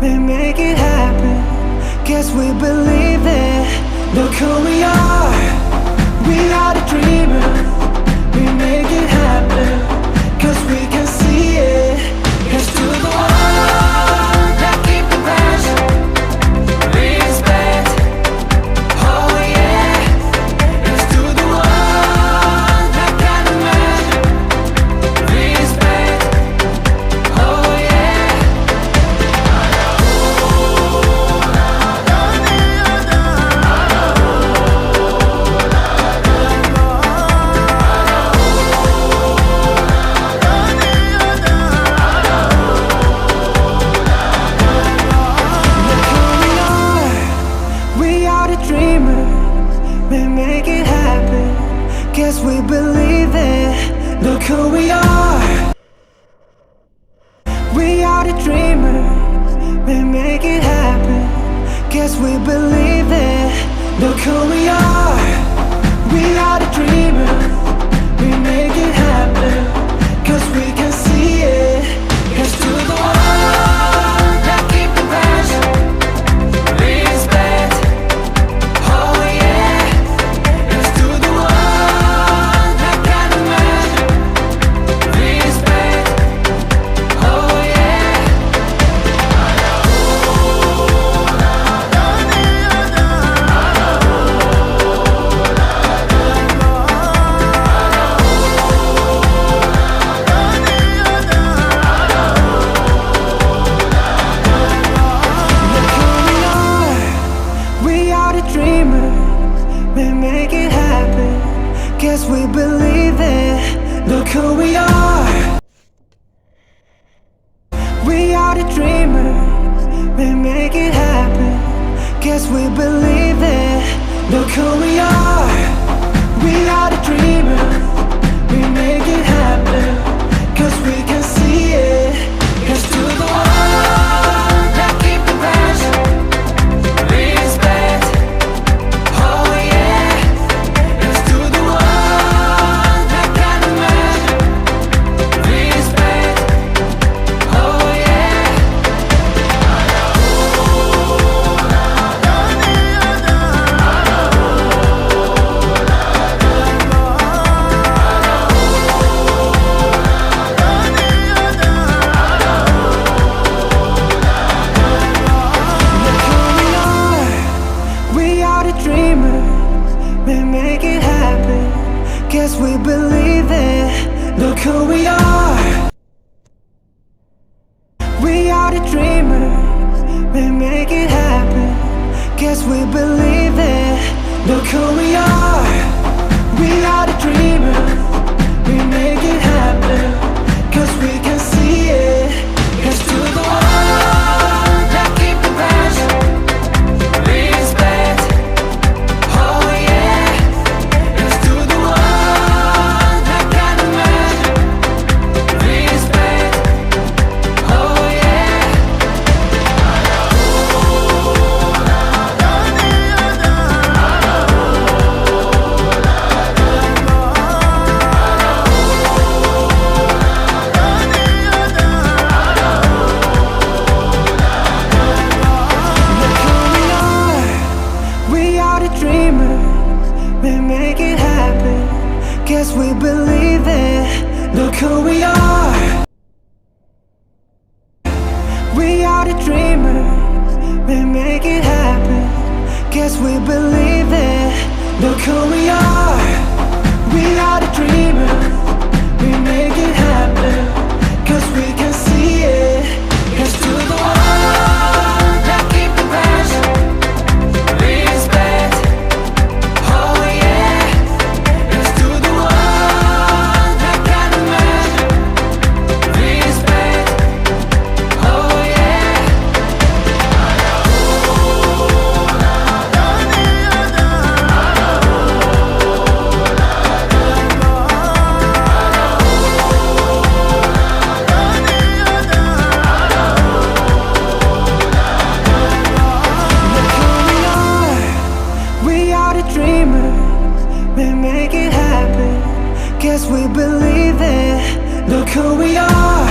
we make it happen. Guess we believe it. Look who we are. We are the dreamers. We make it happen. 'Cause we can see it. Here's to the one that keep the passion. Respect. Oh yeah. Here's to the one that can imagine. Respect. Oh yeah. We make it happen. Guess we believe it. Look who we are. We are the dreamers. We make it happen. Guess we believe it. Look who we are. We are the dreamers. We make it happen. 'Cause we can see it. Here's to the one that keep the passion. Respect. Oh yeah. Here's to the one that can imagine. Respect. Oh yeah. We are the dreamers. We make it happen. Guess we believe it. Look who we are. We are the dreamers. We make it happen. Guess we believe it. Look who we are. We are the dreamers. We make it happen. 'Cause we can see it. Here's to the one that keep the passion. Respect. Oh yeah. Here's to the one that can imagine. Respect. Oh yeah. We are the dreamers. We make it happen. Guess we believe it. Look who we are. We are the dreamers. We make it happen. Guess we believe it. Look who we are. We are the dreamers. We make it happen. 'Cause we can see it. Here's to the one that keep the passion. Respect. Oh yeah. Here's to the one that can imagine. Respect. Oh yeah. We are the dreamers. We make it happen. Guess we believe it. Look who we are. We are the dreamers. We make it happen. Guess we believe it. Look who we are. We are the dreamers. We make it happen. 'Cause we can see it. Here's to the one that keep the passion. Respect. Oh yeah. Here's to the one that can imagine. Respect. Oh yeah. Guess we believe it. Look who we are.